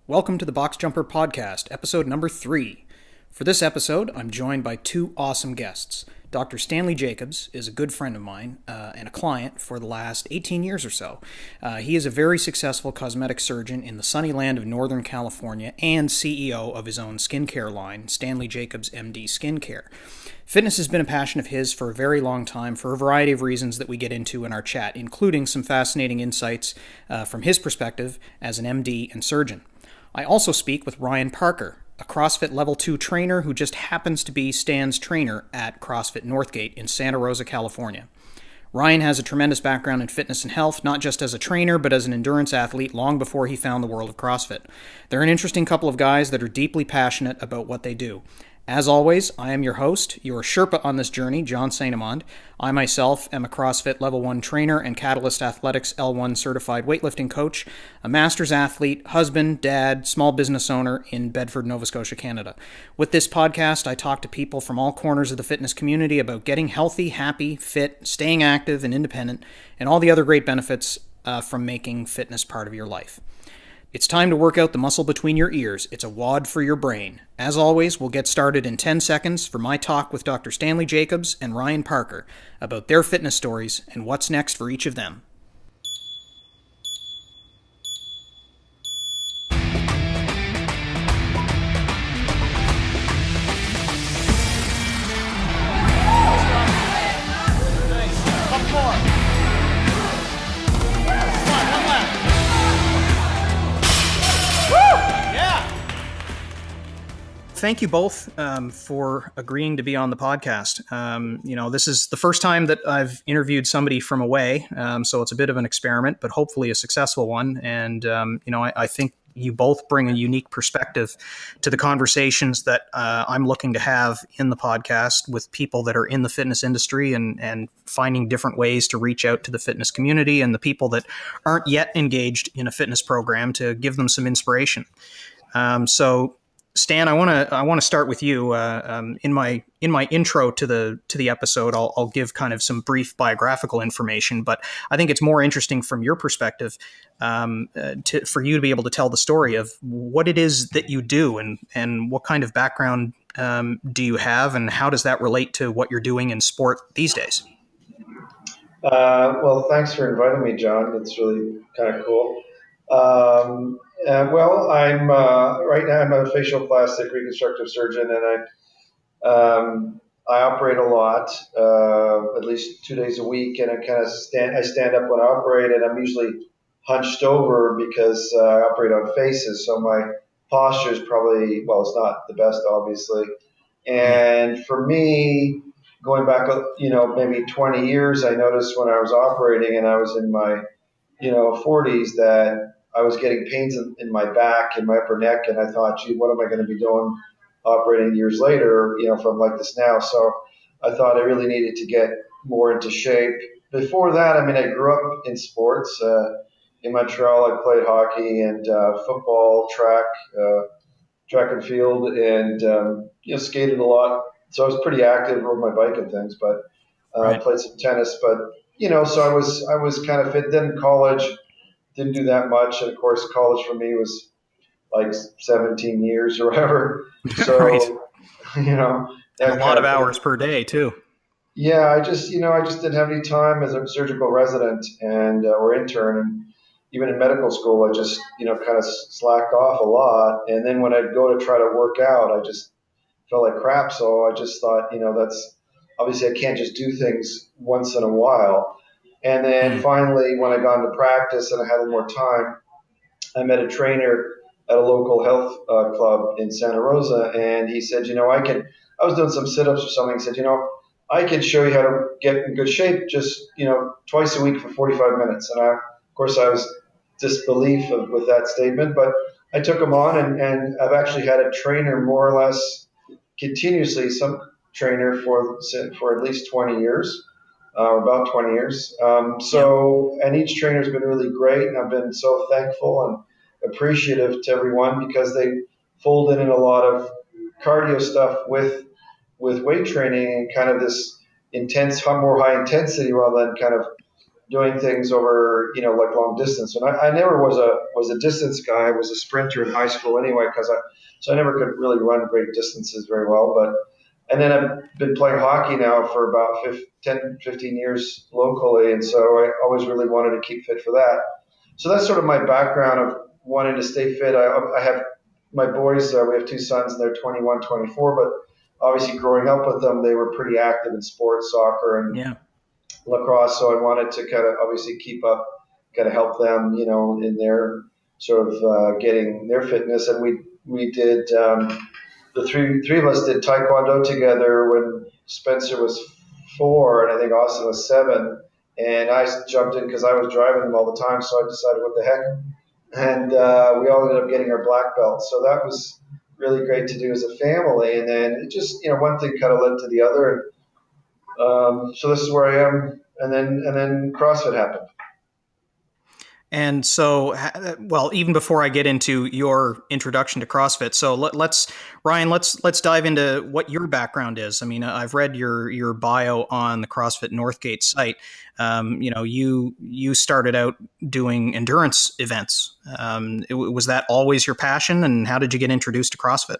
Welcome to the Box Jumper Podcast, episode number 3. For this episode, I'm joined by two awesome guests. Dr. Stanley Jacobs is a good friend of mine and a client for the last 18 years or so. He is a very successful cosmetic surgeon in the sunny land of Northern California and CEO of his own skincare line, Stanley Jacobs MD Skincare. Fitness has been a passion of his for a very long time for a variety of reasons that we get into in our chat, including some fascinating insights from his perspective as an MD and surgeon. I also speak with Ryan Parker, a CrossFit Level 2 trainer who just happens to be Stan's trainer at CrossFit North Gate in Santa Rosa, California. Ryan has a tremendous background in fitness and health, not just as a trainer, but as an endurance athlete long before he found the world of CrossFit. They're an interesting couple of guys that are deeply passionate about what they do. As always, I am your host, your Sherpa on this journey, John St. Amand. I myself am a CrossFit Level 1 trainer and Catalyst Athletics L1 certified weightlifting coach, a master's athlete, husband, dad, small business owner in Bedford, Nova Scotia, Canada. With this podcast, I talk to people from all corners of the fitness community about getting healthy, happy, fit, staying active and independent, and all the other great benefits from making fitness part of your life. It's time to work out the muscle between your ears. It's a WOD for your brain. As always, we'll get started in 10 seconds for my talk with Dr. Stanley Jacobs and Ryan Parker about their fitness stories and what's next for each of them. Thank you both for agreeing to be on the podcast. This is the first time that I've interviewed somebody from away, so it's a bit of an experiment, but hopefully a successful one. And, I think you both bring a unique perspective to the conversations that I'm looking to have in the podcast with people that are in the fitness industry and finding different ways to reach out to the fitness community and the people that aren't yet engaged in a fitness program to give them some inspiration. Stan, I want to start with you. In my intro to the episode, I'll give kind of some brief biographical information, but I think it's more interesting from your perspective for you to be able to tell the story of what it is that you do and what kind of background do you have, and how does that relate to what you're doing in sport these days? Well, thanks for inviting me, John. It's really kind of cool. I'm right now I'm a facial plastic reconstructive surgeon, and I operate a lot, at least 2 days a week, and I stand up when I operate, and I'm usually hunched over because I operate on faces, so my posture is probably, it's not the best, obviously. And for me, going back, maybe 20 years, I noticed when I was operating and I was in my 40s that I was getting pains in my back and my upper neck, and I thought, gee, what am I going to be doing operating years later, if I'm like this now? So I thought I really needed to get more into shape. Before that, I grew up in sports. In Montreal, I played hockey and football, track and field, and skated a lot. So I was pretty active, rode my bike and things, but Right. played some tennis. But so I was kind of fit. Then college, didn't do that much, and of course, college for me was like 17 years or whatever. So Right. that And a lot of hours per day too. Yeah, I just didn't have any time as a surgical resident and or intern, and even in medical school, I just kind of slacked off a lot. And then when I'd go to try to work out, I just felt like crap. So I just thought, that's obviously I can't just do things once in a while. And then finally, when I got into practice and I had a little more time, I met a trainer at a local health club in Santa Rosa, and he said, I was doing some sit-ups or something. He said, I can show you how to get in good shape just, twice a week for 45 minutes. And of course, I was disbelief with that statement, but I took him on, and I've actually had a trainer more or less continuously, some trainer for at least 20 years. About 20 years. And each trainer has been really great, and I've been so thankful and appreciative to everyone because they folded in a lot of cardio stuff with weight training and kind of this intense, more high intensity rather than kind of doing things over, like long distance. And I never was a distance guy. I was a sprinter in high school anyway, so I never could really run great distances very well. And then I've been playing hockey now for about 15 years locally. And so I always really wanted to keep fit for that. So that's sort of my background of wanting to stay fit. I have my boys, we have two sons, and they're 21, 24, but obviously growing up with them, they were pretty active in sports, soccer and lacrosse. So I wanted to kind of obviously keep up, kind of help them, in their sort of getting their fitness. And we did, the three of us did Taekwondo together when Spencer was 4 and I think Austin was 7. And I jumped in because I was driving them all the time. So I decided, what the heck? And we all ended up getting our black belts. So that was really great to do as a family. And then it just, one thing kind of led to the other. So this is where I am. And then CrossFit happened. And so, well, even before I get into your introduction to CrossFit, so let's dive into what your background is. I mean, I've read your bio on the CrossFit North Gate site. You started out doing endurance events. Was that always your passion, and how did you get introduced to CrossFit?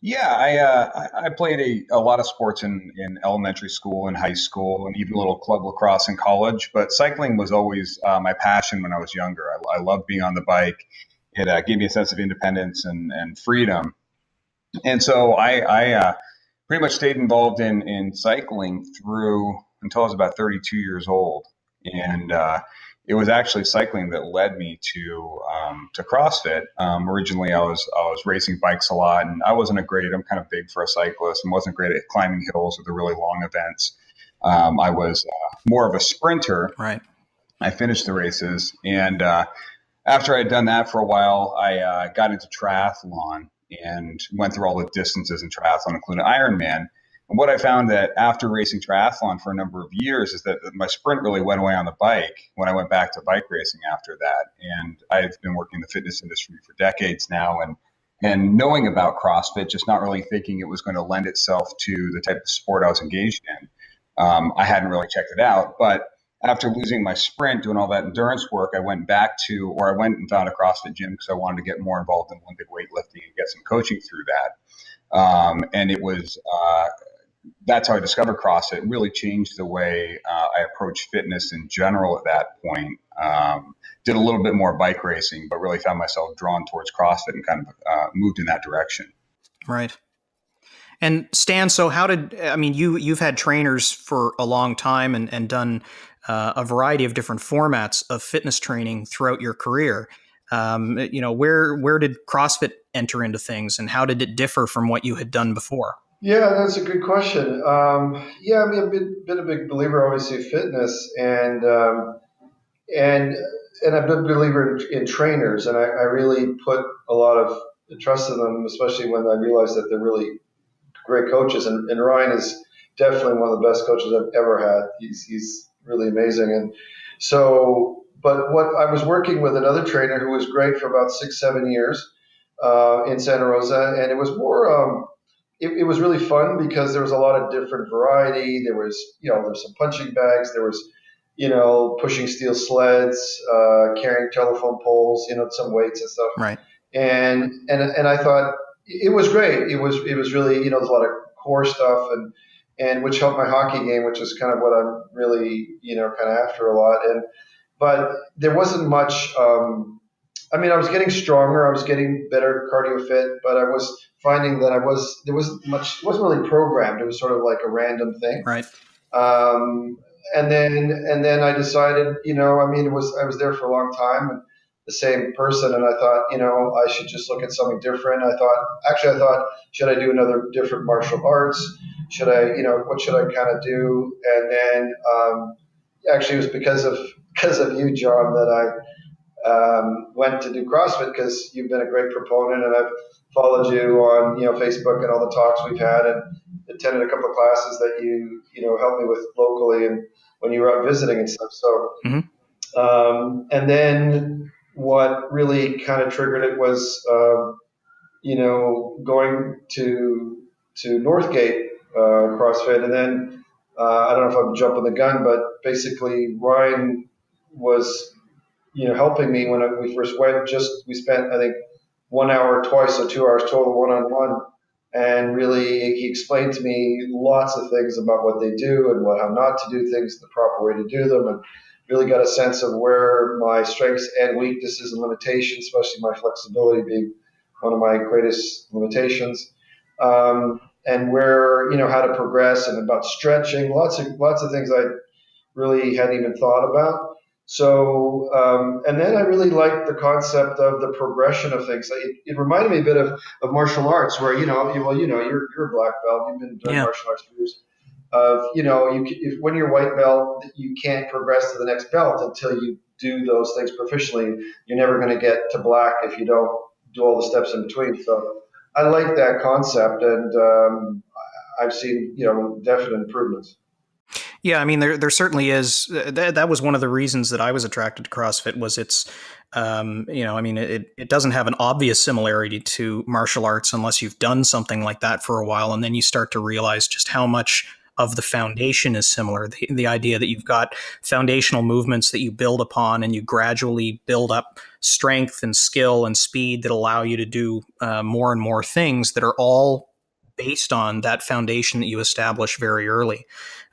Yeah, I played a lot of sports in elementary school and high school, and even a little club lacrosse in college. But cycling was always my passion when I was younger. I loved being on the bike. It gave me a sense of independence and freedom. And so I pretty much stayed involved in cycling through until I was about 32 years old. And it was actually cycling that led me to CrossFit. Originally, I was racing bikes a lot, and I wasn't I'm kind of big for a cyclist, and wasn't great at climbing hills or the really long events. I was more of a sprinter. Right. I finished the races, and after I'd done that for a while, I got into triathlon and went through all the distances in triathlon, including Ironman. And what I found that after racing triathlon for a number of years is that my sprint really went away on the bike when I went back to bike racing after that. And I've been working in the fitness industry for decades now, and knowing about CrossFit, just not really thinking it was going to lend itself to the type of sport I was engaged in. I hadn't really checked it out, but after losing my sprint, doing all that endurance work, I went and found a CrossFit gym because I wanted to get more involved in Olympic weightlifting and get some coaching through that. And it was, that's how I discovered CrossFit. It really changed the way I approach fitness in general at that point. Did a little bit more bike racing, but really found myself drawn towards CrossFit and kind of moved in that direction. Right. And Stan, so you've had trainers for a long time and done a variety of different formats of fitness training throughout your career. Where did CrossFit enter into things, and how did it differ from what you had done before? Yeah, that's a good question. I've been a big believer, obviously, of fitness, and I've been a believer in trainers, and I really put a lot of trust in them, especially when I realized that they're really great coaches. And Ryan is definitely one of the best coaches I've ever had. He's really amazing. And so, but what I was working with another trainer who was great for about 6-7 years in Santa Rosa, and it was more. It was really fun because there was a lot of different variety. There was, there's some punching bags. There was, pushing steel sleds, carrying telephone poles, some weights and stuff. Right. And I thought it was great. It was really, there's a lot of core stuff and which helped my hockey game, which is kind of what I'm really, kind of after a lot. But there wasn't much. I was getting stronger. I was getting better cardio fit, but I was finding that it wasn't really programmed. It was sort of like a random thing. Right. And then I decided, I was there for a long time and the same person. And I thought, I should just look at something different. I thought, should I do another different martial arts? Should I, what should I kind of do? And then, actually it was because of you, John, that I, went to do CrossFit because you've been a great proponent, and I've followed you on Facebook and all the talks we've had, and attended a couple of classes that you helped me with locally and when you were out visiting and stuff. So, and then what really kind of triggered it was going to North Gate CrossFit, and then I don't know if I'm jumping the gun, but basically Ryan was, helping me when we first went. We spent, I think, 1 hour twice, so 2 hours total one-on-one. And really, he explained to me lots of things about what they do and how not to do things, the proper way to do them, and really got a sense of where my strengths and weaknesses and limitations, especially my flexibility being one of my greatest limitations, and where, how to progress, and about stretching, lots of things I really hadn't even thought about. So, and then I really liked the concept of the progression of things. It reminded me a bit of martial arts, where, you're a black belt, you've been doing martial arts for years. When you're white belt, you can't progress to the next belt until you do those things proficiently. You're never going to get to black if you don't do all the steps in between. So I like that concept, and I've seen, definite improvements. Yeah, I mean, there certainly is. That was one of the reasons that I was attracted to CrossFit. Was it's, it doesn't have an obvious similarity to martial arts unless you've done something like that for a while, and then you start to realize just how much of the foundation is similar. The idea that you've got foundational movements that you build upon, and you gradually build up strength and skill and speed that allow you to do more and more things that are all based on that foundation that you establish very early.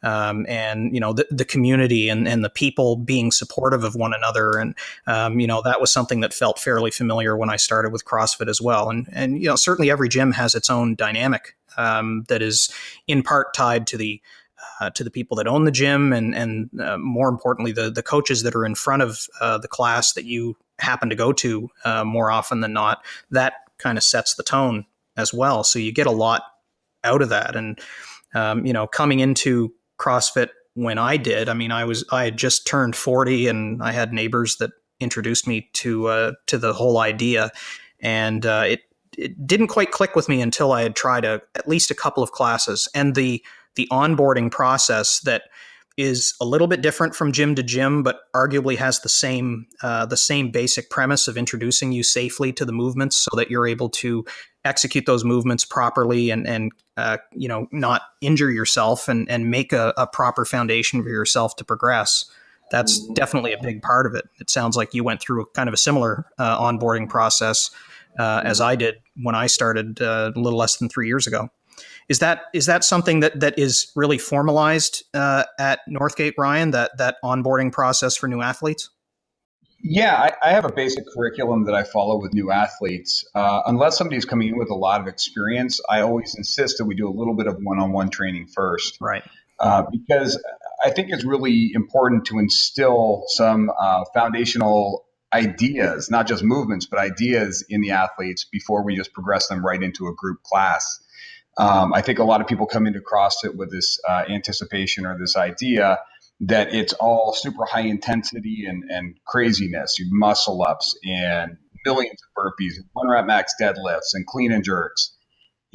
And, the community and the people being supportive of one another. And, that was something that felt fairly familiar when I started with CrossFit as well. And certainly every gym has its own dynamic that is in part tied to the people that own the gym, and more importantly, the coaches that are in front of the class that you happen to go to more often than not. That kind of sets the tone as well. So you get a lot out of that. And, coming into CrossFit when I did, I had just turned 40, and I had neighbors that introduced me to the whole idea. And it didn't quite click with me until I had tried at least a couple of classes, and the onboarding process that is a little bit different from gym to gym, but arguably has the same basic premise of introducing you safely to the movements so that you're able to execute those movements properly and not injure yourself, and make a proper foundation for yourself to progress. That's definitely a big part of it. It sounds like you went through kind of a similar onboarding process as I did when I started a little less than 3 years ago. Is that something that is really formalized at North Gate, Ryan, that onboarding process for new athletes? Yeah, I have a basic curriculum that I follow with new athletes. Unless somebody's coming in with a lot of experience, I always insist that we do a little bit of one-on-one training first. Right. Because I think it's really important to instill some foundational ideas, not just movements, but ideas in the athletes before we just progress them right into a group class. I think a lot of people come into CrossFit with this anticipation or this idea that it's all super high intensity and craziness, muscle ups and millions of burpees, 1 rep max deadlifts and clean and jerks.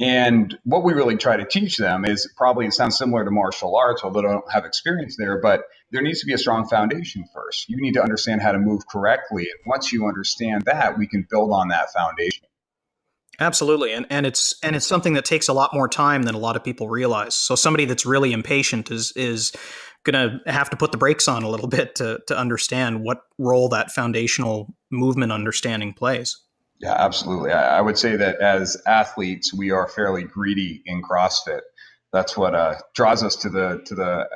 And what we really try to teach them is, probably it sounds similar to martial arts, although I don't have experience there, but there needs to be a strong foundation first. You need to understand how to move correctly. And once you understand that, we can build on that foundation. Absolutely. And it's something that takes a lot more time than a lot of people realize. So somebody that's really impatient is going to have to put the brakes on a little bit to understand what role that foundational movement understanding plays. Yeah, absolutely. I would say that as athletes, we are fairly greedy in CrossFit. That's what draws us to the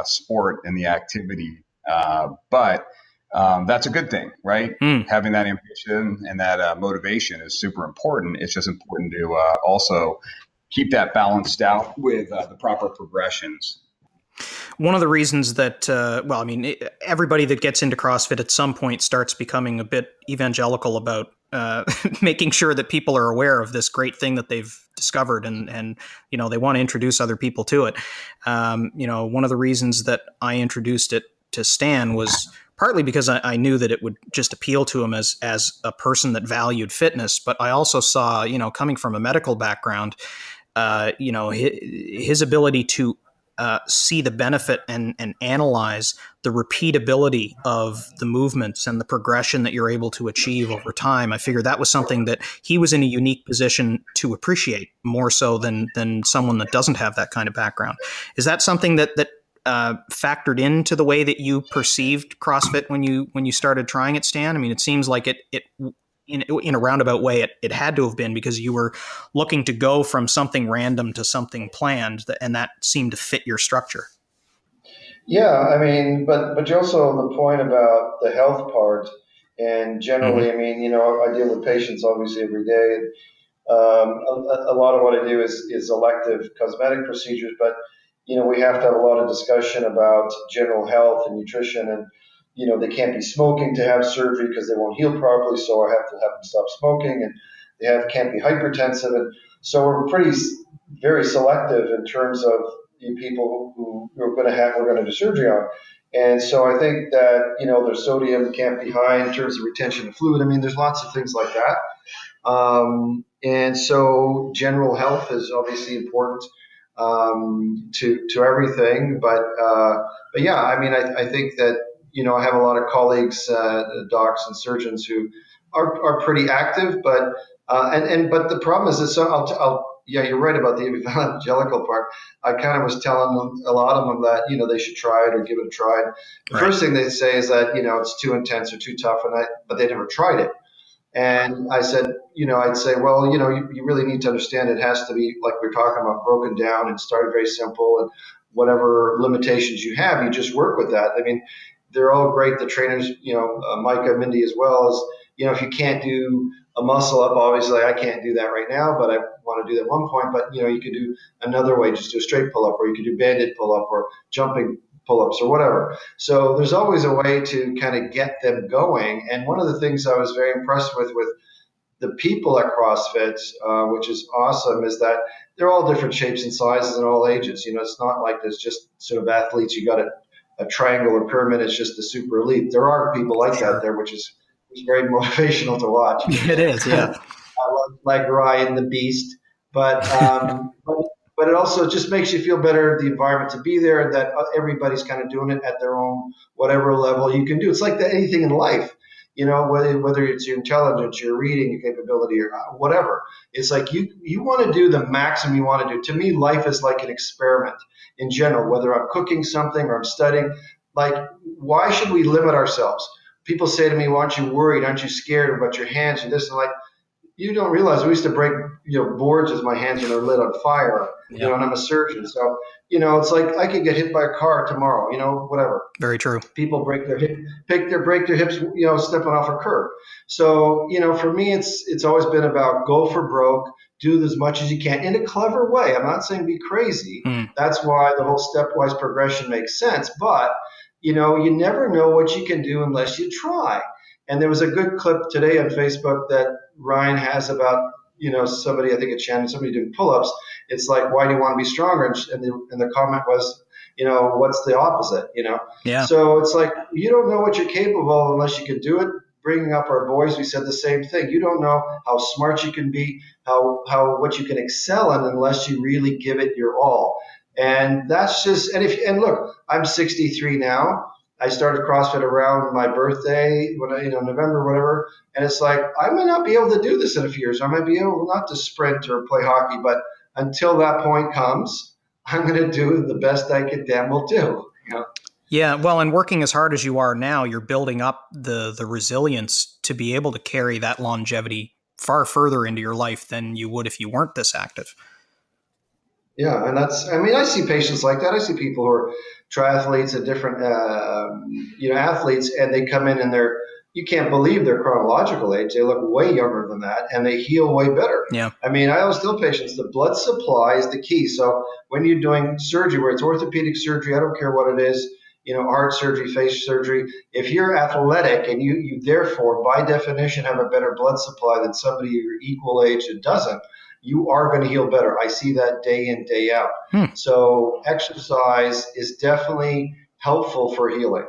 sport and the activity. But that's a good thing, right? Having that ambition and that motivation is super important. It's just important to also keep that balanced out with the proper progressions. One of the reasons that, everybody that gets into CrossFit at some point starts becoming a bit evangelical about making sure that people are aware of this great thing that they've discovered, and they want to introduce other people to it. One of the reasons that I introduced it to Stan was partly because I knew that it would just appeal to him as a person that valued fitness, but I also saw, coming from a medical background, his ability to see the benefit and analyze the repeatability of the movements and the progression that you're able to achieve over time. I figured that was something that he was in a unique position to appreciate more so than someone that doesn't have that kind of background. Is that something that factored into the way that you perceived CrossFit when you started trying it, Stan? I mean, it seems like it in a roundabout way, it had to have been, because you were looking to go from something random to something planned, and that seemed to fit your structure. Yeah, I mean, but you also the point about the health part, and generally, I mean, I deal with patients obviously every day. A lot of what I do is elective cosmetic procedures, but we have to have a lot of discussion about general health and nutrition, and they can't be smoking to have surgery because they won't heal properly. So I have to have them stop smoking, and can't be hypertensive, and so we're very selective in terms of the people who we're going to do surgery on. And so I think that their sodium can't be high in terms of retention of fluid. I mean, there's lots of things like that. And so general health is obviously important to everything. But yeah, I mean, I think that, I have a lot of colleagues, docs and surgeons who are pretty active, but but the problem is that, yeah, you're right about the evangelical part. I kind of was telling them, a lot of them, that, they should try it or give it a try. The first thing they say is that, it's too intense or too tough, but they never tried it. And I said, I'd say, well, you really need to understand it has to be, like we're talking about, broken down and start very simple, and whatever limitations you have, you just work with that. I mean, they're all great. The trainers, Micah, Mindy as well, is, if you can't do a muscle up, obviously I can't do that right now, but I want to do that at one point. But, you could do another way, just do a straight pull up, or you could do banded pull up, or jumping pull-ups, or whatever. So there's always a way to kind of get them going. And one of the things I was very impressed with the people at CrossFit, which is awesome, is that they're all different shapes and sizes and all ages. It's not like there's just sort of athletes, you got a triangle or pyramid, it's just the super elite. There are people like that there, which is very motivational to watch. It is, yeah. I love, like, Ryan the Beast, but it also just makes you feel better, the environment to be there, and that everybody's kind of doing it at their own, whatever level you can do. It's like anything in life, whether it's your intelligence, your reading, your capability, or whatever. It's like you want to do the maximum you want to do. To me, life is like an experiment in general, whether I'm cooking something or I'm studying. Like, why should we limit ourselves? People say to me, "Well, aren't you worried? Aren't you scared about your hands and this?" And like, you don't realize we used to break, boards with my hands when they're lit on fire, and I'm a surgeon. So, it's like I could get hit by a car tomorrow, whatever. Very true. People break their hips, stepping off a curb. So, for me, it's always been about go for broke, do as much as you can in a clever way. I'm not saying be crazy. That's why the whole stepwise progression makes sense. But, you never know what you can do unless you try. And there was a good clip today on Facebook that Ryan has about, somebody, I think it's Shannon, somebody doing pull-ups. It's like, why do you want to be stronger? And the comment was, what's the opposite, Yeah. So it's like, you don't know what you're capable of unless you can do it. Bringing up our boys, we said the same thing. You don't know how smart you can be, what you can excel in unless you really give it your all. And that's just, and look, I'm 63 now. I started CrossFit around my birthday, November, whatever. And it's like, I might not be able to do this in a few years. I might be able not to sprint or play hockey, but until that point comes, I'm going to do the best I can damn well do. Yeah, well, and working as hard as you are now, you're building up the resilience to be able to carry that longevity far further into your life than you would if you weren't this active. Yeah, and I see patients like that. I see people who are triathletes and different, athletes, and they come in and you can't believe their chronological age. They look way younger than that, and they heal way better. Yeah. I mean, I always tell patients the blood supply is the key. So when you're doing surgery, where it's orthopedic surgery, I don't care what it is, heart surgery, face surgery, if you're athletic and you therefore, by definition, have a better blood supply than somebody your equal age that doesn't, you are going to heal better. I see that day in, day out. So exercise is definitely helpful for healing.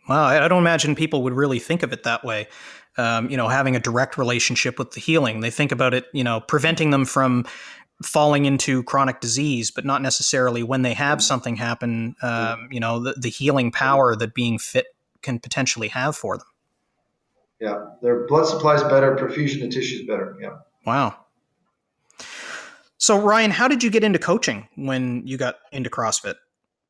Wow, I don't imagine people would really think of it that way. Having a direct relationship with the healing. They think about it, preventing them from falling into chronic disease, but not necessarily when they have something happen, the healing power that being fit can potentially have for them. Yeah, their blood supply is better, perfusion of tissue is better. Yeah. Wow. So Ryan, how did you get into coaching when you got into CrossFit?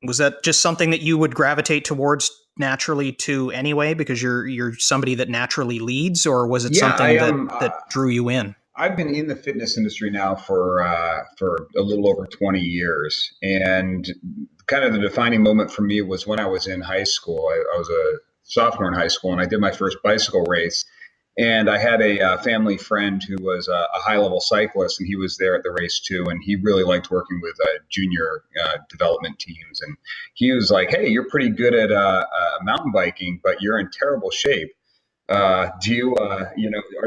Was that just something that you would gravitate towards naturally to anyway, because you're somebody that naturally leads, or was it Yeah, something that drew you in? I've been in the fitness industry now for a little over 20 years, and kind of the defining moment for me was when I was in high school. I was a sophomore in high school, and I did my first bicycle race. And I had a family friend who was a high level cyclist, and he was there at the race too. And he really liked working with junior development teams. And he was like, "Hey, you're pretty good at mountain biking, but you're in terrible shape. Do you, are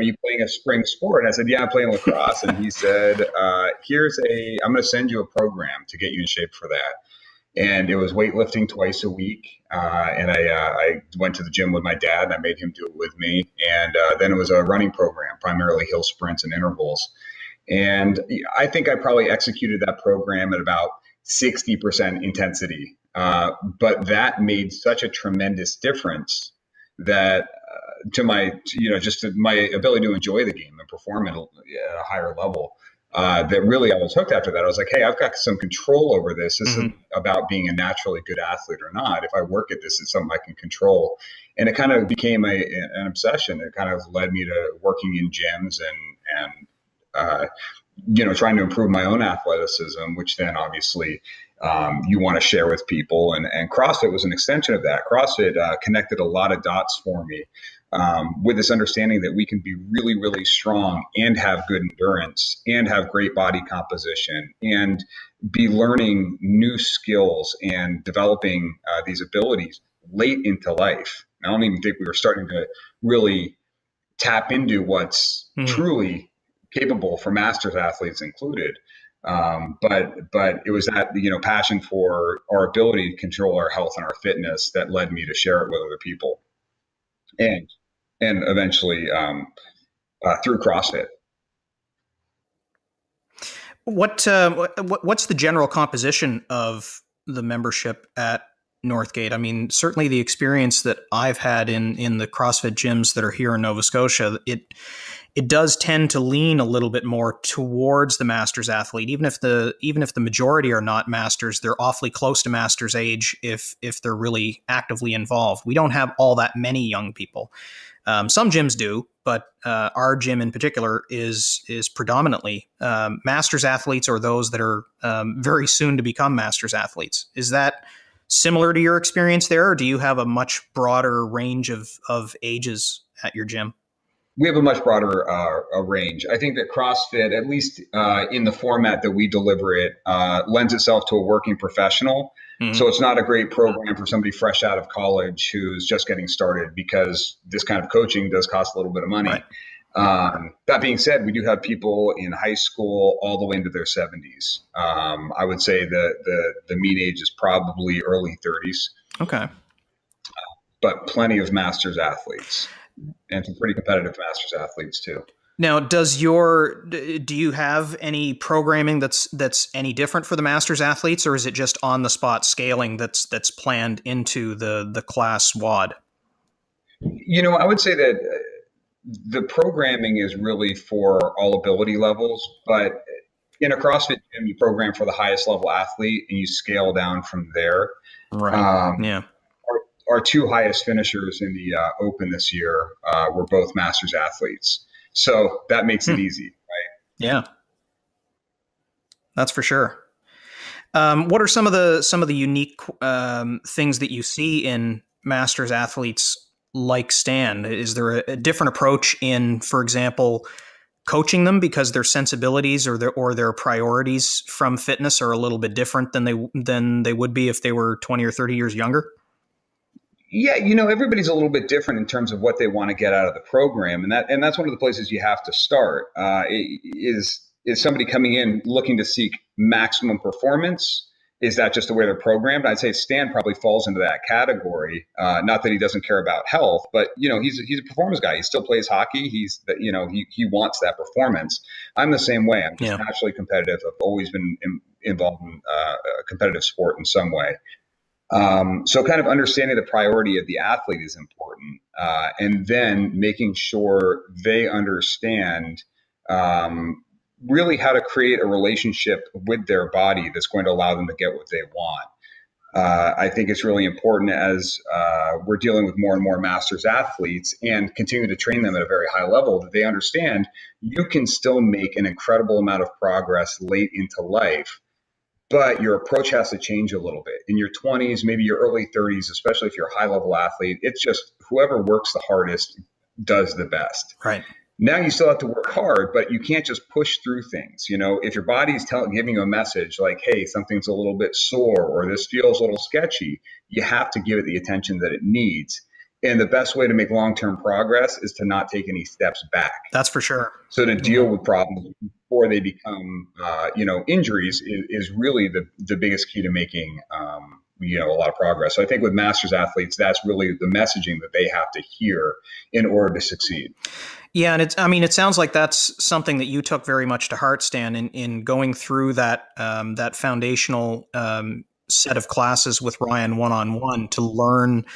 you playing a spring sport?" And I said, "Yeah, I'm playing lacrosse." And he said, I'm going to send you a program to get you in shape for that." And it was weightlifting twice a week. And I went to the gym with my dad, and I made him do it with me. And then it was a running program, primarily hill sprints and intervals. And I think I probably executed that program at about 60% intensity. But that made such a tremendous difference that to my, just to my ability to enjoy the game and perform at a higher level. That really I was hooked after that. I was like, hey, I've got some control over this. This isn't about being a naturally good athlete or not. If I work at this, it's something I can control. And it kind of became an obsession. It kind of led me to working in gyms and trying to improve my own athleticism, which then obviously you want to share with people. And CrossFit was an extension of that. CrossFit connected a lot of dots for me. With this understanding that we can be really, really strong and have good endurance and have great body composition and be learning new skills and developing these abilities late into life. I don't even think we were starting to really tap into what's truly capable for masters athletes included. But it was that, passion for our ability to control our health and our fitness that led me to share it with other people. And eventually through CrossFit. What's the general composition of the membership at Northgate? I mean, certainly the experience that I've had in the CrossFit gyms that are here in Nova Scotia, it does tend to lean a little bit more towards the masters athlete. Even if the majority are not masters, they're awfully close to masters age if they're really actively involved. We don't have all that many young people. Some gyms do, but our gym in particular is predominantly masters athletes or those that are very soon to become masters athletes. Is that similar to your experience there, or do you have a much broader range of ages at your gym? We have a much broader range. I think that CrossFit, at least in the format that we deliver it, lends itself to a working professional. So it's not a great program for somebody fresh out of college who's just getting started, because this kind of coaching does cost a little bit of money. Right. That being said, we do have people in high school all the way into their 70s. I would say the mean age is probably early 30s. Okay. But plenty of masters athletes and some pretty competitive masters athletes too. Now, do you have any programming that's any different for the masters athletes, or is it just on the spot scaling that's planned into the class WOD? I would say that the programming is really for all ability levels, but in a CrossFit gym, you program for the highest level athlete and you scale down from there. Right. Yeah. Our two highest finishers in the Open this year were both masters athletes. So that makes it easy, right? Yeah, that's for sure. What are some of the unique things that you see in masters athletes like Stan? Is there a different approach in, for example, coaching them because their sensibilities or their priorities from fitness are a little bit different than they would be if they were 20 or 30 years younger? Yeah, everybody's a little bit different in terms of what they want to get out of the program, and that's one of the places you have to start. Is somebody coming in looking to seek maximum performance? Is that just the way they're programmed? I'd say Stan probably falls into that category. Not that he doesn't care about health, but he's a performance guy. He still plays hockey. He wants that performance. I'm the same way. I'm just naturally competitive. I've always been involved in a competitive sport in some way. So kind of understanding the priority of the athlete is important. And then making sure they understand really how to create a relationship with their body that's going to allow them to get what they want. I think it's really important as we're dealing with more and more masters athletes and continue to train them at a very high level that they understand you can still make an incredible amount of progress late into life, but your approach has to change a little bit. In your 20s, maybe your early 30s, especially if you're a high level athlete, it's just whoever works the hardest does the best. Right. Now you still have to work hard, but you can't just push through things. If your body's giving you a message like, hey, something's a little bit sore or this feels a little sketchy, you have to give it the attention that it needs. And the best way to make long-term progress is to not take any steps back. That's for sure. So to deal with problems before they become, injuries is really the biggest key to making, a lot of progress. So I think with masters athletes, that's really the messaging that they have to hear in order to succeed. Yeah, and it sounds like that's something that you took very much to heart, Stan, in going through that that foundational set of classes with Ryan one-on-one to learn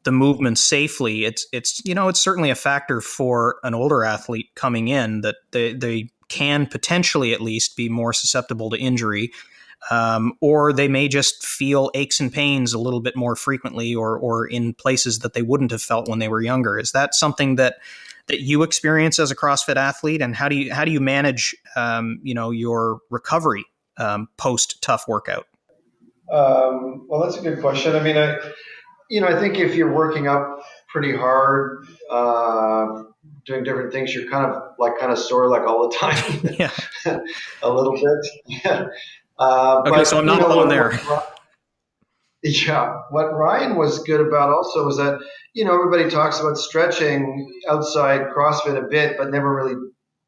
the movement safely. It's certainly a factor for an older athlete coming in that they can potentially at least be more susceptible to injury, or they may just feel aches and pains a little bit more frequently, or in places that they wouldn't have felt when they were younger. Is that something that you experience as a CrossFit athlete, and how do you manage your recovery post tough workout? Well, that's a good question. I mean, I think if you're working up pretty hard, doing different things, you're kind of sore like all the time. Yeah. A little bit. Yeah. Okay, so I'm not alone there. Yeah. What Ryan was good about also was that, everybody talks about stretching outside CrossFit a bit, but never really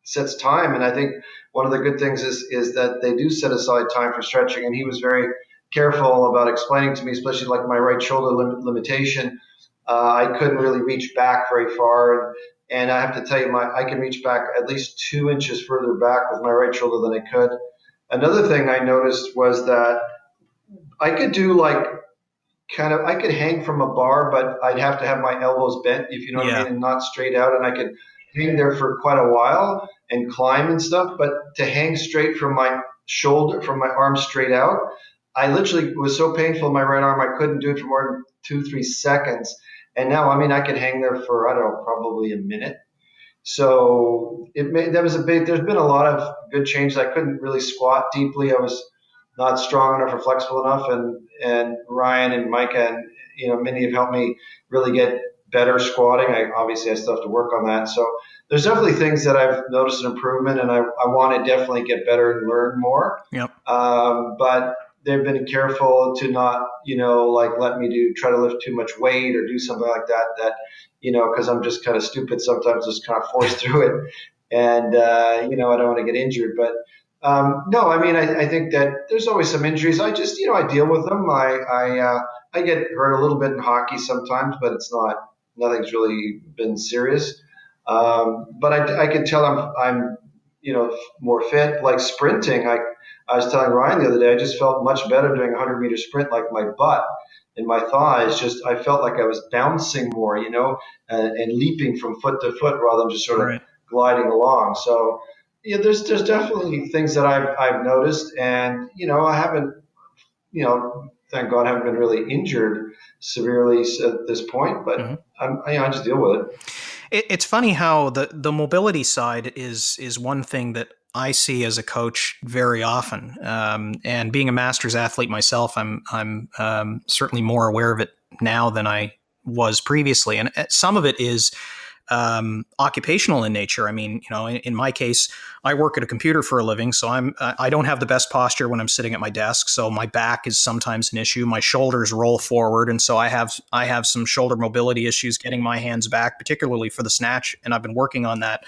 sets time. And I think one of the good things is that they do set aside time for stretching. And he was very careful about explaining to me, especially like my right shoulder limitation. I couldn't really reach back very far. And I have to tell you, I can reach back at least 2 inches further back with my right shoulder than I could. Another thing I noticed was that I could do I could hang from a bar, but I'd have to have my elbows bent, if you know what I mean, and not straight out. And I could hang there for quite a while and climb and stuff. But to hang straight from my arm straight out, I literally was so painful in my right arm, I couldn't do it for more than 2-3 seconds. And now, I could hang there for, I don't know, probably a minute. So there's been a lot of good changes. I couldn't really squat deeply. I was not strong enough or flexible enough. And Ryan and Micah and, many have helped me really get better squatting. I still have to work on that. So there's definitely things that I've noticed an improvement, and I want to definitely get better and learn more. Yep. But they've been careful to not, let me try to lift too much weight or do something like that, because I'm just kind of stupid sometimes, just kind of force through it. And, I don't want to get injured. But no, I think that there's always some injuries. I just, I deal with them. I get hurt a little bit in hockey sometimes, but nothing's really been serious. But I can tell I'm more fit. Like sprinting, I was telling Ryan the other day, I just felt much better doing a 100-meter sprint. Like my butt and my thighs, I felt like I was bouncing more, and leaping from foot to foot rather than just sort of gliding along. So yeah, there's definitely things that I've noticed, and I haven't, thank God, I haven't been really injured severely at this point, but I just deal with it. It's funny how the mobility side is one thing that I see as a coach very often. And being a masters athlete myself, I'm certainly more aware of it now than I was previously. And some of it is occupational in nature. In my case, I work at a computer for a living, so I don't have the best posture when I'm sitting at my desk. So my back is sometimes an issue. My shoulders roll forward, and so I have some shoulder mobility issues getting my hands back, particularly for the snatch. And I've been working on that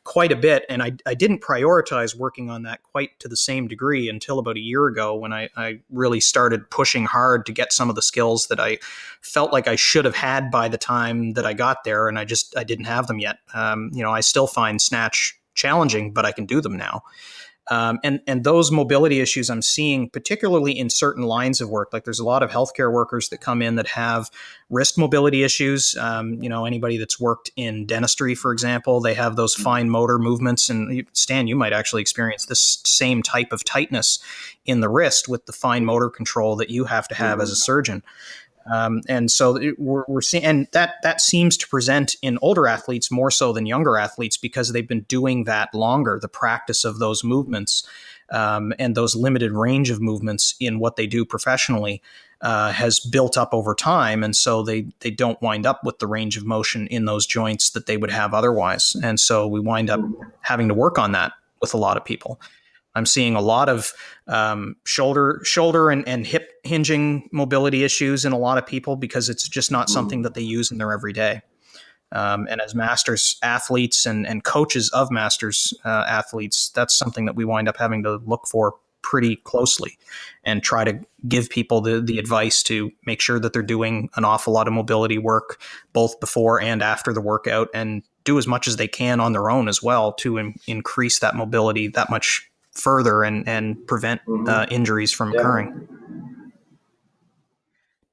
quite a bit. And I didn't prioritize working on that quite to the same degree until about a year ago, when I really started pushing hard to get some of the skills that I felt like I should have had by the time that I got there, and I didn't have them yet. I still find snatch challenging, but I can do them now. And those mobility issues I'm seeing, particularly in certain lines of work, like there's a lot of healthcare workers that come in that have wrist mobility issues. Anybody that's worked in dentistry, for example, they have those fine motor movements. And Stan, you might actually experience this same type of tightness in the wrist with the fine motor control that you have to have as a surgeon. And so we're seeing, and that seems to present in older athletes more so than younger athletes because they've been doing that longer. The practice of those movements and those limited range of movements in what they do professionally has built up over time, and so they don't wind up with the range of motion in those joints that they would have otherwise. And so we wind up having to work on that with a lot of people. I'm seeing a lot of shoulder and hip hinging mobility issues in a lot of people because it's just not something that they use in their everyday. And as masters athletes and coaches of masters athletes, that's something that we wind up having to look for pretty closely and try to give people the advice to make sure that they're doing an awful lot of mobility work both before and after the workout, and do as much as they can on their own as well to increase that mobility that much further and prevent injuries from occurring.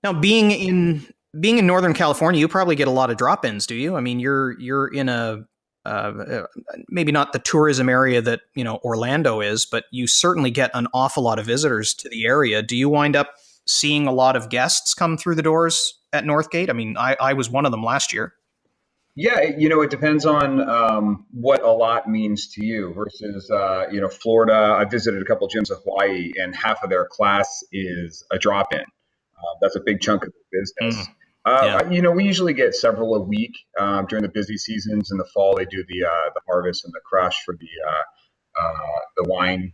Now, being in Northern California, you probably get a lot of drop-ins, do you? I mean, you're in a maybe not the tourism area that Orlando is, but you certainly get an awful lot of visitors to the area. Do you wind up seeing a lot of guests come through the doors at North Gate? I mean, I was one of them last year. Yeah, it depends on what a lot means to you versus, Florida. I visited a couple of gyms in Hawaii, and half of their class is a drop-in. That's a big chunk of the business. We usually get several a week during the busy seasons. In the fall, they do the harvest and the crush for the wine,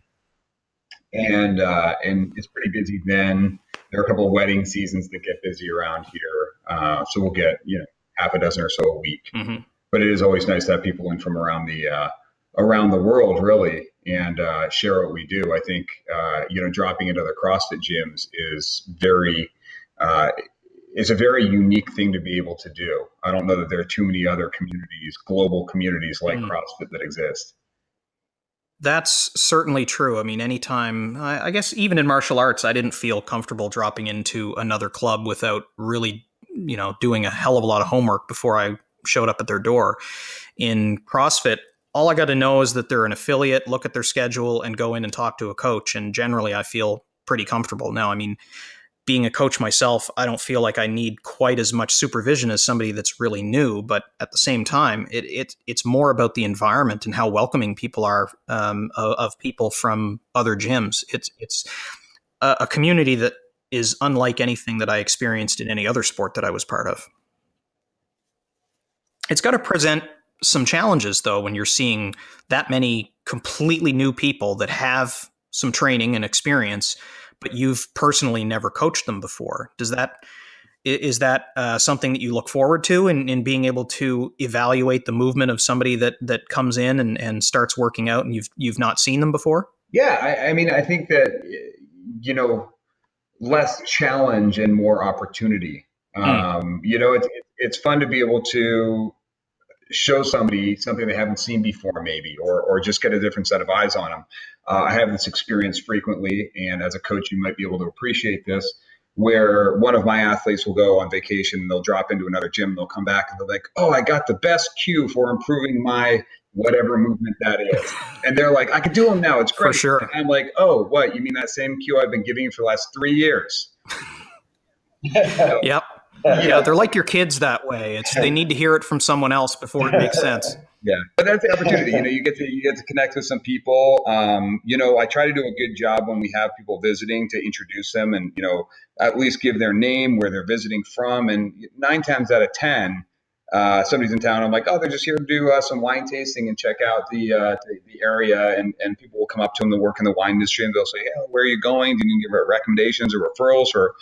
and it's pretty busy then. There are a couple of wedding seasons that get busy around here, so we'll get half a dozen or so a week. Mm-hmm. But it is always nice to have people in from around the world, really, and share what we do. I think dropping into the CrossFit gyms is it's a very unique thing to be able to do. I don't know that there are too many other communities, global communities like CrossFit that exist. That's certainly true. I mean, anytime, I guess even in martial arts, I didn't feel comfortable dropping into another club without really doing a hell of a lot of homework before I showed up at their door. In CrossFit, all I got to know is that they're an affiliate, look at their schedule, and go in and talk to a coach. And generally, I feel pretty comfortable. Now, I mean, being a coach myself, I don't feel like I need quite as much supervision as somebody that's really new. But at the same time, it's more about the environment and how welcoming people are of people from other gyms. It's a community that is unlike anything that I experienced in any other sport that I was part of. It's got to present some challenges, though, when you're seeing that many completely new people that have some training and experience, but you've personally never coached them before. Is that something that you look forward to in being able to evaluate the movement of somebody that comes in and starts working out and you've not seen them before? Yeah, I mean, I think that, less challenge and more opportunity. It's fun to be able to show somebody something they haven't seen before, maybe, or just get a different set of eyes on them. I have this experience frequently, and as a coach, you might be able to appreciate this, where one of my athletes will go on vacation and they'll drop into another gym, they'll come back and they're like, oh, I got the best cue for improving my whatever movement that is. And they're like, I can do them now. It's great. For sure. And I'm like, oh, what? You mean that same cue I've been giving you for the last 3 years? Yep. Yeah, they're like your kids that way. They need to hear it from someone else before it makes sense. Yeah, but that's the opportunity. You get to connect with some people. I try to do a good job when we have people visiting to introduce them and at least give their name, where they're visiting from. And 9 times out of 10, somebody's in town. I'm like, oh, they're just here to do some wine tasting and check out the area. And people will come up to them that work in the wine industry and they'll say, hey, where are you going? Do you need recommendations or referrals or,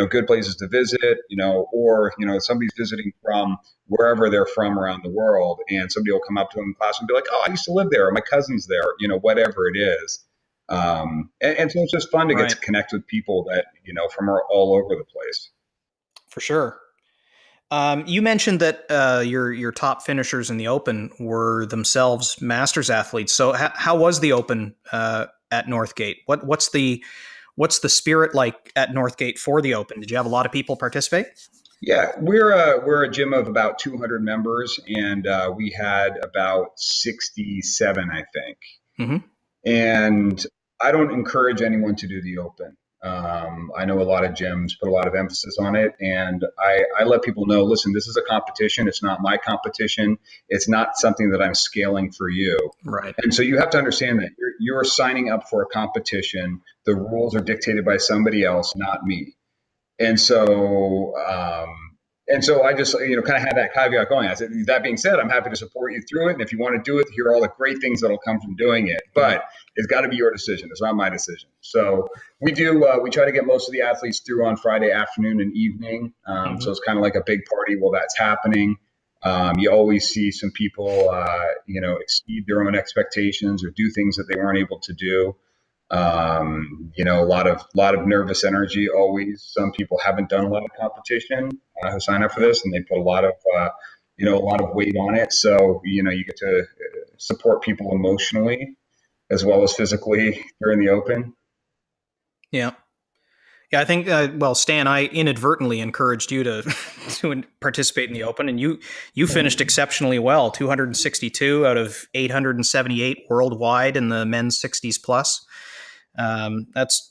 good places to visit, or somebody's visiting from wherever they're from around the world. And somebody will come up to them in class and be like, oh, I used to live there. Or my cousin's there, whatever it is. And so it's just fun to get to connect with people that, from all over the place. For sure. You mentioned that your top finishers in the Open were themselves masters athletes. So how was the Open at North Gate? What's the spirit like at North Gate for the Open? Did you have a lot of people participate? Yeah, we're a gym of about 200 members, and we had about 67, I think. Mm-hmm. And I don't encourage anyone to do the open. I know a lot of gyms put a lot of emphasis on it, and I let people know, listen, this is a competition. It's not my competition. It's not something that I'm scaling for you. Right. And so you have to understand that you're signing up for a competition. The rules are dictated by somebody else, not me. And so, I just, kind of had that caveat going. I said, that being said, I'm happy to support you through it. And if you want to do it, here are all the great things that'll come from doing it. But it's got to be your decision. It's not my decision. So we try to get most of the athletes through on Friday afternoon and evening. So it's kind of like a big party while that's happening. You always see some people, exceed their own expectations or do things that they weren't able to do. A lot of nervous energy always. Some people haven't done a lot of competition who sign up for this, and they put a lot of weight on it. So you get to support people emotionally as well as physically during the open. Yeah. Yeah, I think, Stan, I inadvertently encouraged you to to participate in the Open, and you finished exceptionally well, 262 out of 878 worldwide in the men's 60s plus. That's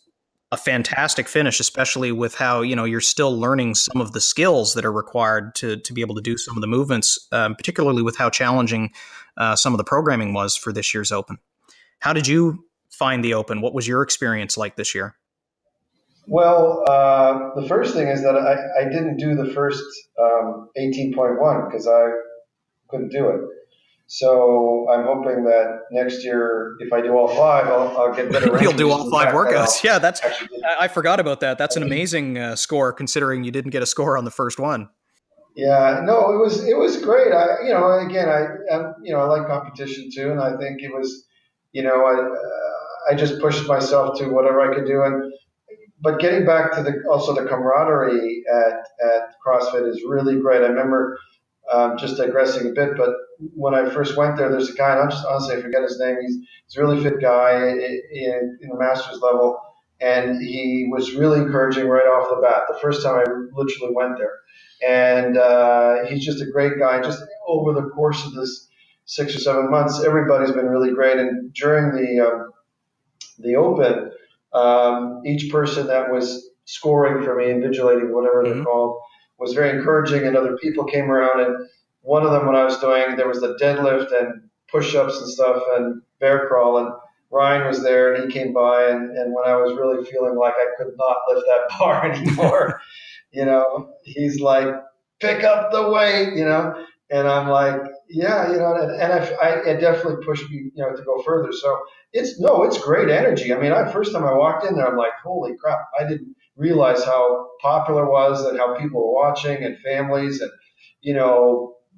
a fantastic finish, especially with how, you're still learning some of the skills that are required to be able to do some of the movements, particularly with how challenging some of the programming was for this year's Open. How did you find the Open? What was your experience like this year? Well, the first thing is that I didn't do the first 18.1 because I couldn't do it. So I'm hoping that next year, if I do all five, I'll get better. You'll do all five workouts. Yeah, I forgot about that. That's an Okay. amazing score considering you didn't get a score on the first one. Yeah, no, it was great. I like competition too, and I think it was, I just pushed myself to whatever I could do, but getting back to the camaraderie at CrossFit is really great. I remember, just digressing a bit, but when I first went there, there's a guy, and honestly I forget his name. He's a really fit guy in the master's level, and he was really encouraging right off the bat. The first time I literally went there, and he's just a great guy. Just over the course of this 6 or 7 months, everybody's been really great. And during the Open, each person that was scoring for me, invigilating, whatever they're called, was very encouraging, and other people came around. And one of them, when I was doing, there was the deadlift and push-ups and stuff and bear crawl, and Ryan was there, and he came by, and when I was really feeling like I could not lift that bar anymore, he's like, pick up the weight, and I'm like, yeah, it definitely pushed me, to go further. So it's great energy. I mean, first time I walked in there, I'm like, holy crap, I didn't realize how popular it was and how people were watching and families, and,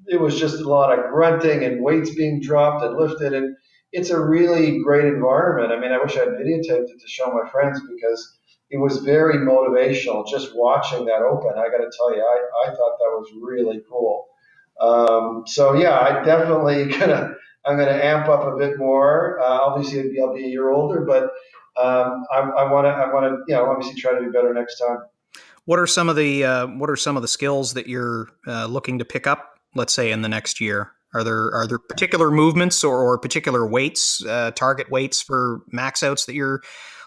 it was just a lot of grunting and weights being dropped and lifted, and it's a really great environment. I mean, I wish I had videotaped it to show my friends because it was very motivational just watching that Open. I got to tell you, I thought that was really cool. So yeah, I'm gonna amp up a bit more. Obviously, I'll be a year older, but I want to, obviously try to do better next time. What are some of the skills that you're looking to pick up, let's say, in the next year? Are there particular movements or particular weights, target weights for max outs that you're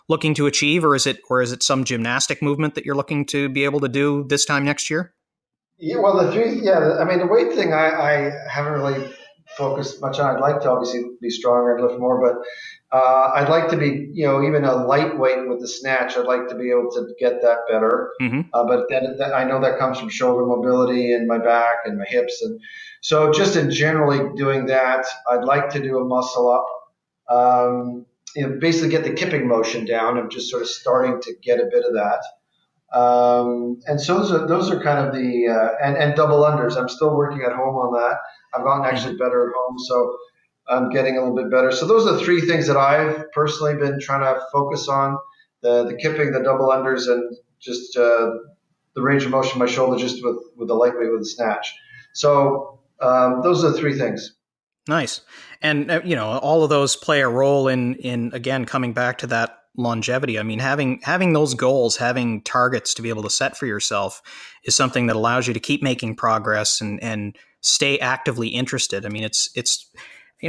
looking to achieve, or is it some gymnastic movement that you're looking to be able to do this time next year? Yeah, well, I mean, the weight thing, I haven't really focused much on. I'd like to obviously be stronger and lift more, but I'd like to be, even a lightweight with the snatch. I'd like to be able to get that better. Mm-hmm. But then I know that comes from shoulder mobility and my back and my hips. And so just in generally doing that, I'd like to do a muscle up, basically get the kipping motion down. I'm just sort of starting to get a bit of that. And so those are kind of the and double unders. I'm still working at home on that. I've gotten actually better at home, so I'm getting a little bit better. So those are three things that I've personally been trying to focus on: the kipping, the double unders, and just the range of motion of my shoulder just with the lightweight with the snatch. So those are the three things. Nice. And, all of those play a role in, again, coming back to that longevity. I mean, having those goals, having targets to be able to set for yourself is something that allows you to keep making progress and stay actively interested. I mean, it's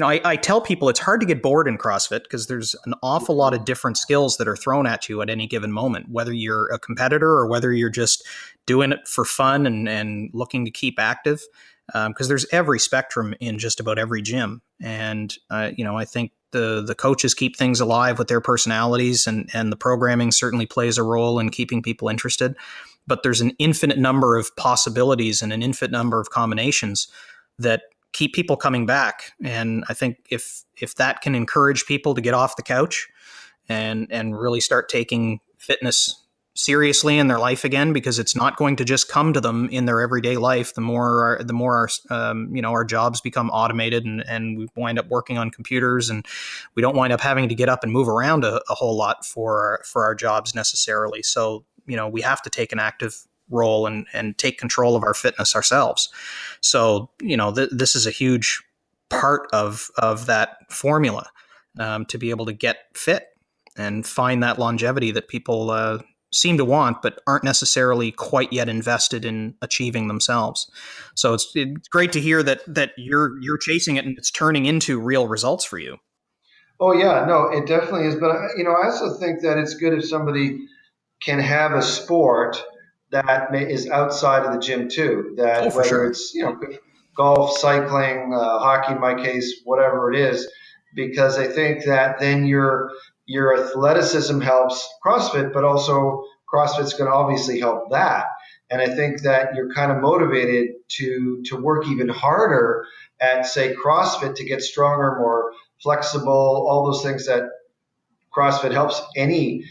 I tell people it's hard to get bored in CrossFit because there's an awful lot of different skills that are thrown at you at any given moment, whether you're a competitor or whether you're just doing it for fun and looking to keep active. Because there's every spectrum in just about every gym. And, I think the coaches keep things alive with their personalities, and the programming certainly plays a role in keeping people interested. But there's an infinite number of possibilities and an infinite number of combinations that keep people coming back. And I think if that can encourage people to get off the couch and really start taking fitness seriously in their life again, because it's not going to just come to them in their everyday life. The more our jobs become automated and we wind up working on computers, and we don't wind up having to get up and move around a whole lot for our jobs necessarily. So, we have to take an active role and take control of our fitness ourselves. So, this is a huge part of that formula, to be able to get fit and find that longevity that people seem to want, but aren't necessarily quite yet invested in achieving themselves. So it's great to hear that you're chasing it and it's turning into real results for you. Oh yeah, no, it definitely is. But I also think that it's good if somebody can have a sport that is outside of the gym too. That whether sure. it's golf, cycling, hockey in my case, whatever it is, because I think that then your athleticism helps CrossFit, but also CrossFit's going to obviously help that. And I think that you're kind of motivated to work even harder at, say, CrossFit to get stronger, more flexible, all those things that CrossFit helps any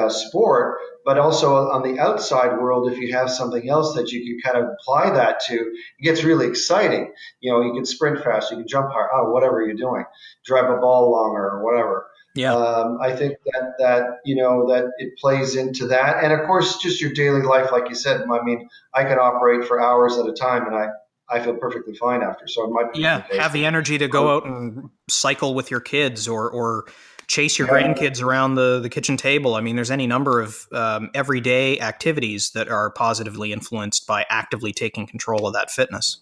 sport. But also on the outside world, if you have something else that you can kind of apply that to, it gets really exciting. You can sprint fast, you can jump high, whatever you're doing, drive a ball longer or whatever. Yeah. I think that it plays into that. And of course, just your daily life, like you said, I mean, I can operate for hours at a time and I feel perfectly fine after. So it might be have the energy to go out and cycle with your kids or chase your grandkids around the kitchen table. I mean, there's any number of everyday activities that are positively influenced by actively taking control of that fitness.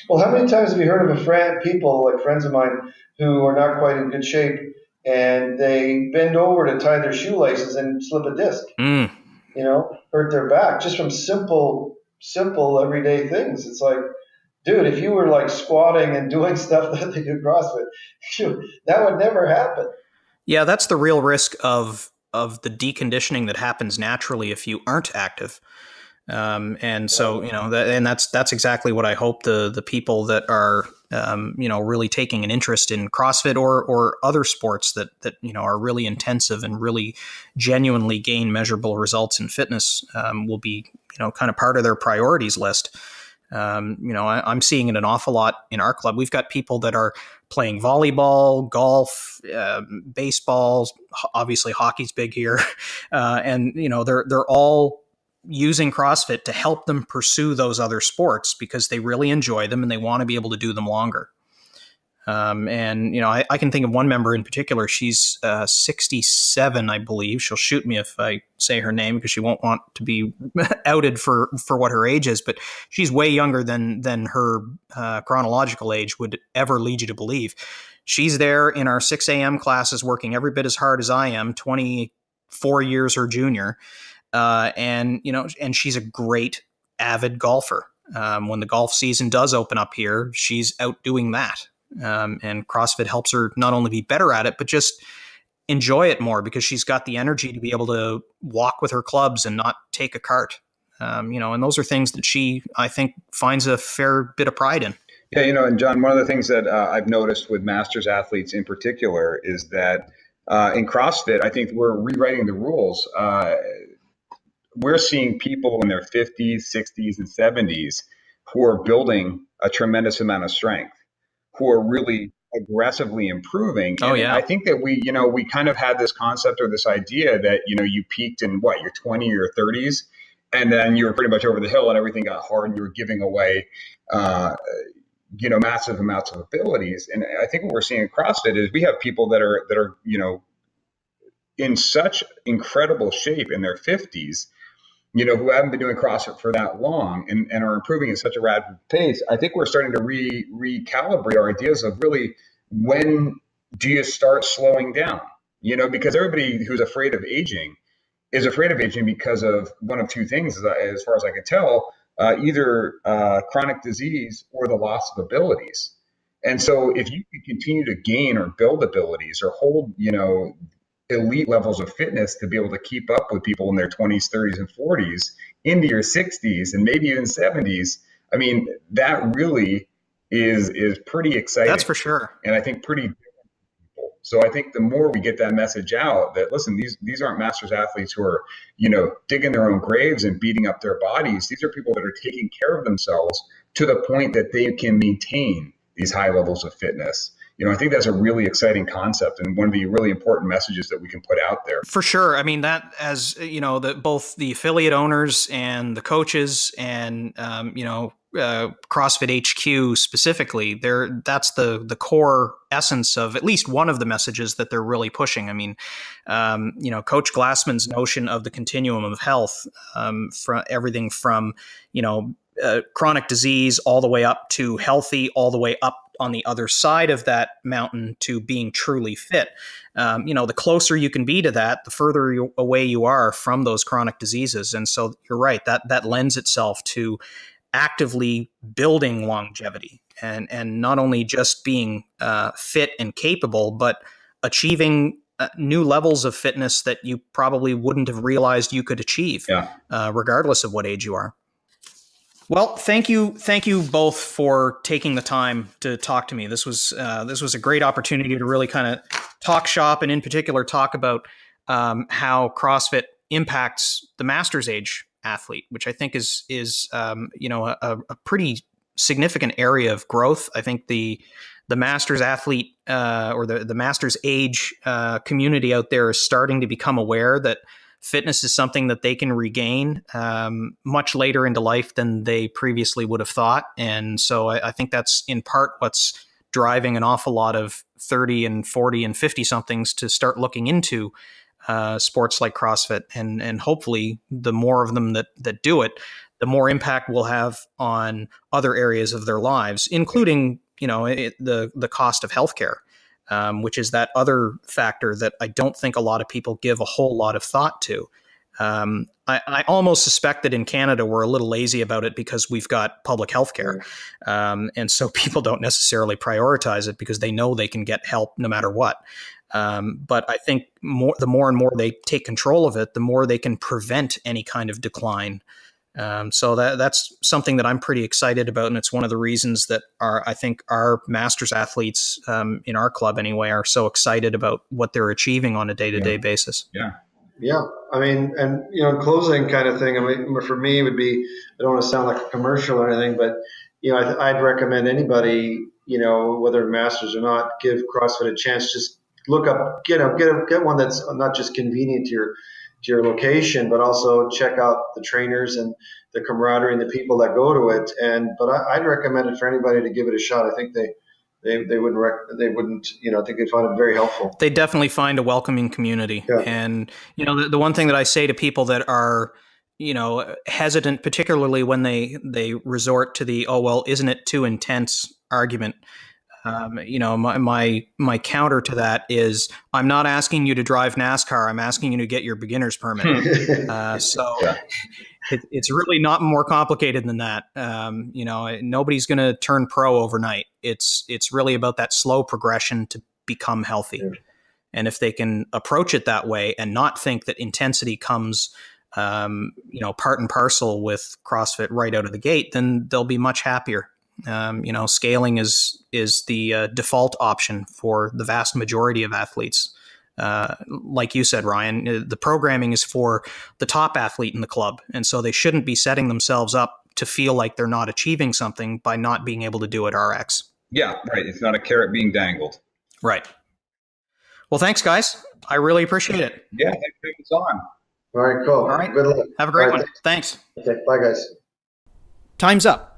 Well, how many times have you heard of people like friends of mine who are not quite in good shape and they bend over to tie their shoelaces and slip a disc, hurt their back just from simple everyday things. It's like, dude, if you were like squatting and doing stuff that they do CrossFit, that would never happen. Yeah, that's the real risk of the deconditioning that happens naturally if you aren't active. And so, that's exactly what I hope the people that are, really taking an interest in CrossFit or other sports that are really intensive and really genuinely gain measurable results in fitness, will be, kind of part of their priorities list. I'm seeing it an awful lot in our club. We've got people that are playing volleyball, golf, baseball, obviously hockey's big here. And, they're all using CrossFit to help them pursue those other sports because they really enjoy them and they want to be able to do them longer. I can think of one member in particular. She's 67, I believe. She'll shoot me if I say her name because she won't want to be outed for what her age is. But she's way younger than her chronological age would ever lead you to believe. She's there in our 6 a.m. classes working every bit as hard as I am, 24 years her junior. And she's a great avid golfer. When the golf season does open up here, she's out doing that. And CrossFit helps her not only be better at it, but just enjoy it more because she's got the energy to be able to walk with her clubs and not take a cart. And those are things that she, I think, finds a fair bit of pride in. Yeah, and John, one of the things that I've noticed with masters athletes in particular is that in CrossFit, I think we're rewriting the rules. We're seeing people in their 50s, 60s, and 70s who are building a tremendous amount of strength, who are really aggressively improving. Oh, yeah. I think that we kind of had this concept or this idea that, you peaked in your 20s or 30s and then you were pretty much over the hill and everything got hard and you were giving away, massive amounts of abilities. And I think what we're seeing in CrossFit is we have people that are, in such incredible shape in their 50s, who haven't been doing CrossFit for that long and are improving at such a rapid pace. I think we're starting to recalibrate our ideas of really, when do you start slowing down? Because everybody who's afraid of aging is afraid of aging because of one of two things, as far as I can tell, either chronic disease or the loss of abilities. And so if you can continue to gain or build abilities or hold, elite levels of fitness to be able to keep up with people in their 20s, 30s, and 40s into your 60s and maybe even 70s, I mean, that really is pretty exciting. That's for sure. And I think pretty different people. So I think the more we get that message out that, listen, these aren't masters athletes who are, digging their own graves and beating up their bodies. These are people that are taking care of themselves to the point that they can maintain these high levels of fitness. I think that's a really exciting concept and one of the really important messages that we can put out there. For sure. I mean, that, as both the affiliate owners and the coaches and, CrossFit HQ specifically, that's the core essence of at least one of the messages that they're really pushing. I mean, Coach Glassman's notion of the continuum of health, from everything from, chronic disease all the way up to healthy, all the way up on the other side of that mountain to being truly fit. The closer you can be to that, the further away you are from those chronic diseases. And so you're right, that lends itself to actively building longevity and not only just being fit and capable, but achieving new levels of fitness that you probably wouldn't have realized you could achieve, regardless of what age you are. Well, thank you both for taking the time to talk to me. This was a great opportunity to really kind of talk shop, and in particular talk about how CrossFit impacts the master's age athlete, which I think is a pretty significant area of growth. I think the master's athlete or the master's age community out there is starting to become aware that fitness is something that they can regain much later into life than they previously would have thought. And so I think that's in part what's driving an awful lot of 30 and 40 and 50 somethings to start looking into sports like CrossFit. And hopefully the more of them that do it, the more impact we'll have on other areas of their lives, including, the cost of healthcare. Which is that other factor that I don't think a lot of people give a whole lot of thought to. I almost suspect that in Canada, we're a little lazy about it because we've got public health care. And so people don't necessarily prioritize it because they know they can get help no matter what. But I think the more and more they take control of it, the more they can prevent any kind of decline. So that's something that I'm pretty excited about. And it's one of the reasons that I think our masters athletes in our club anyway are so excited about what they're achieving on a day-to-day basis. Yeah. I mean, and, closing kind of thing, I mean, for me would be, I don't want to sound like a commercial or anything, but, I'd recommend anybody, whether masters or not, give CrossFit a chance. Just look up, get one that's not just convenient to your location, but also check out the trainers and the camaraderie and the people that go to it. But I'd recommend it for anybody to give it a shot. I think they wouldn't, I think they'd find it very helpful. They definitely find a welcoming community. Yeah. And, the one thing that I say to people that are, hesitant, particularly when they resort to the, oh, well, isn't it too intense argument? My counter to that is, I'm not asking you to drive NASCAR. I'm asking you to get your beginner's permit. It's really not more complicated than that. Nobody's going to turn pro overnight. It's really about that slow progression to become healthy. Yeah. And if they can approach it that way and not think that intensity comes, part and parcel with CrossFit right out of the gate, then they'll be much happier. Scaling is the default option for the vast majority of athletes. Like you said, Ryan, the programming is for the top athlete in the club. And so they shouldn't be setting themselves up to feel like they're not achieving something by not being able to do it RX. Yeah, right. It's not a carrot being dangled. Right. Well, thanks, guys. I really appreciate it. Yeah, thanks for having us on. All right, cool. All right. Good luck. Have a great All right, one. Thanks. Okay, bye, guys. Time's up.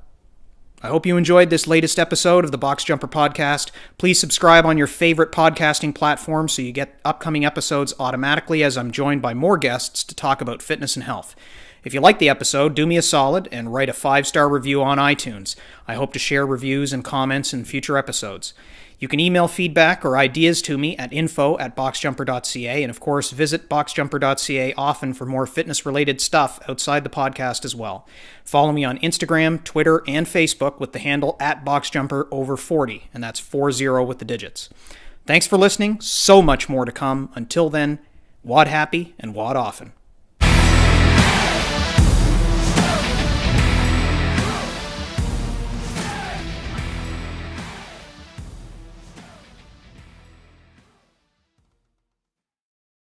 I hope you enjoyed this latest episode of the Box Jumper Podcast. Please subscribe on your favorite podcasting platform so you get upcoming episodes automatically as I'm joined by more guests to talk about fitness and health. If you like the episode, do me a solid and write a 5-star review on iTunes. I hope to share reviews and comments in future episodes. You can email feedback or ideas to me at info@boxjumper.ca, and of course, visit boxjumper.ca often for more fitness-related stuff outside the podcast as well. Follow me on Instagram, Twitter, and Facebook with the handle @boxjumperover40, and that's 40 with the digits. Thanks for listening. So much more to come. Until then, WOD happy and WOD often.